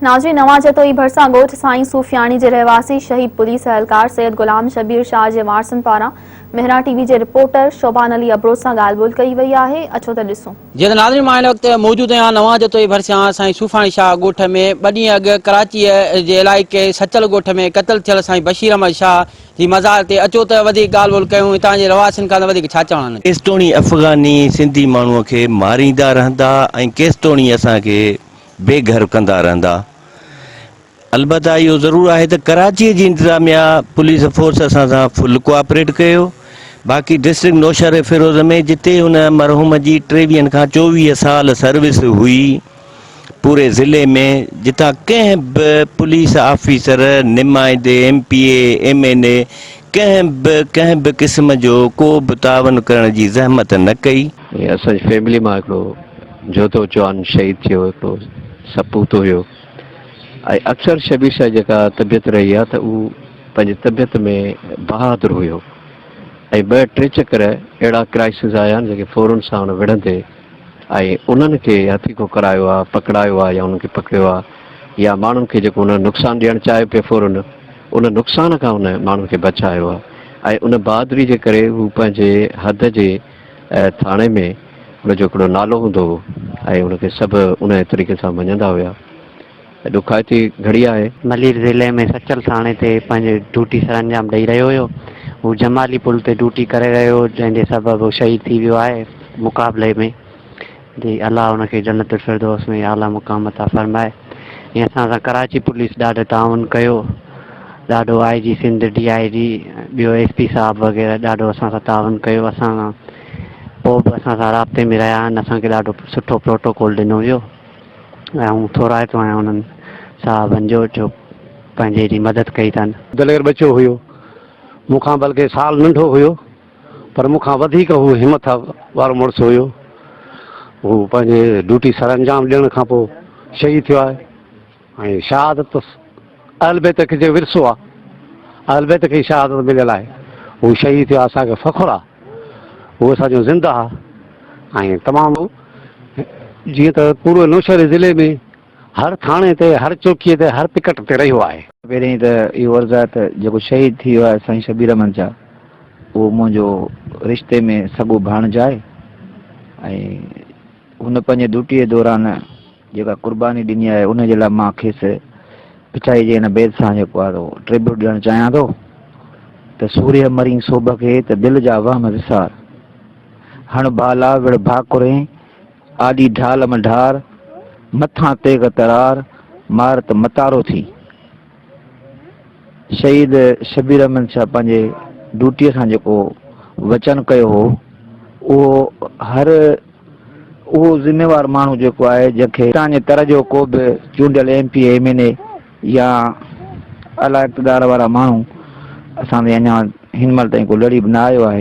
नाज़रीन, नवां जतोई भरसा ॻोठ साईं सूफियाणी जे रहवासी शहीद पुलिस एहलकार सैयद गुलाम शबीर शाह जे वारसनि पारां मेहरा टीवी जे रिपोर्टर शोभान अली अब्रोज सां ॻाल्हि ॿोल्हि कई वई आहे। अचो त ॾिसूं। जी नाज़रीन, मां हिन वक़्तु मौजूदु आहियां नवां जतोई भरसा साईं सूफाणी शाह ॻोठ में। 2 ॾींहं अॻु कराची जे इलाइक़े सचल ॻोठ में क़तल थियल साईं बशीर अहमद शाह जी मज़ार ते अचो त वधीक ॻाल्हि ॿोल्हि कयूं। हितां जे रहवासियुनि खां वधीक छा चवणु? केसिताणी अफ़गानी सिंधी माण्हूअ खे मारींदा रहंदा ऐं केसिताणी असांखे बेघर कंदा रहंदा। अलबत्ता इहो ज़रूरु आहे त कराची जी इंतज़ामिया पुलिस फोर्स असां सां फुल कोऑपरेट कयो। बाक़ी डिस्ट्रिक्ट नौशहर फिरोज़ में जिते हुन मरहूम जी 23 खां 24 साल सर्विस हुई पूरे ज़िले में, जितां कंहिं बि पुलिस ऑफिसर नुमाइंदे MPA MNA कंहिं बि क़िस्म जो को बि तावन करण जी ज़हमत न कई। असांजी फैमिली मां हिकिड़ो जोधो चौहान शहीद थियो, हिकिड़ो सपूत हुयो। ऐं अक्सर शबीर शाह जेका तबियत रही आहे त उहो पंहिंजी तबियत में बहादुर हुयो। ऐं 2-3 चकर अहिड़ा क्राइसिस आया आहिनि जेके फ़ौरन सां हुन विढ़ंदे ऐं उन्हनि खे हथीको करायो आहे, पकड़ायो आहे या उन्हनि खे पकड़ियो आहे, या माण्हुनि खे जेको उन नुक़सानु ॾियणु चाहे पियो फ़ौरन उन नुक़सान खां उन माण्हुनि खे बचायो आहे। ऐं उन बहादुरी जे करे हू पंहिंजे हद जे थाणे में उनजो हिकिड़ो नालो हूंदो हो ऐं उनखे सभु उन तरीक़े सां मञंदा हुया। ॾुखाइती घड़ी आहे। मलीर ज़िले में सचल थाणे ते पंहिंजे ड्यूटी सरअंजाम ॾेई रहियो हुयो। हू जमाली पुल ते ड्यूटी करे रहियो हो, जंहिंजे सबबु शहीद थी वियो आहे मुक़ाबले में। जी अल्लाह हुनखे जन्नत फिरदौस में आला मुक़ाम अता फरमाए। ऐं असां सां कराची पुलिस ॾाढो ताउन कयो, ॾाढो IG सिंध DIG ॿियो SP साहब वग़ैरह ॾाढो असां सां ताउन कयो। असां सां पोइ बि असां सां राब्ते में रहिया आहिनि। असांखे ॾाढो सुठो प्रोटोकॉल ॾिनो वियो ऐं थोराइतो आहियां उन्हनि साहबनि जो पंहिंजे हेॾी मदद कई अथनि। दलेर बचो हुयो, मूंखां बल्कि साल नंढो हुयो, पर मूंखां वधीक हू हिमत वारो मुड़ुसु हुयो। हू पंहिंजे ड्यूटी सरअंजाम ॾियण खां पोइ शहीद थियो आहे। ऐं शहादत अहल बैत खे जो विरसो आहे, अहल बैत खे शहादत मिलियल आहे। हू शहीद थियो आहे, असांखे फ़ख़ुरु आहे। उहो असांजो ज़िंदा आहे ऐं तमामु जीअं त पूरे नौशहरे ज़िले में हर थाणे ते, हर चौकीअ ते, हर पिकट ते रहियो आहे। पहिरीं त इहो अर्ज़ु आहे त जेको शहीद थी वियो आहे साईं शबीर अहमद शाह, उहो मुंहिंजो रिश्ते में सॻो भाणेजु आहे। ऐं हुन पंहिंजे ड्यूटीअ दौरान जेका क़ुर्बानी ॾिनी आहे उनजे लाइ मां खेसि पिछाई जे हिन बैद सां जेको आहे ट्रिब्यूट ॾियणु चाहियां थो त सूर्य मरी सोभ खे त दिलि जा वहम विसार, हण बाला विड़ भाकुरे आॾी ढाल मढार, मथां तेग तरार मार त मतारो थी। शहीद शबीर अहमद शाह पंहिंजे ड्यूटीअ सां जेको वचन कयो हो, उहो ज़िम्मेवार माण्हू जेको आहे जंहिंखे हितां जे तरह जो को बि चूंडियल MPA MNA या अला इक़्तिदार वारा माण्हू असां ते अञा हिन महिल ताईं को लड़ी बि न आयो आहे।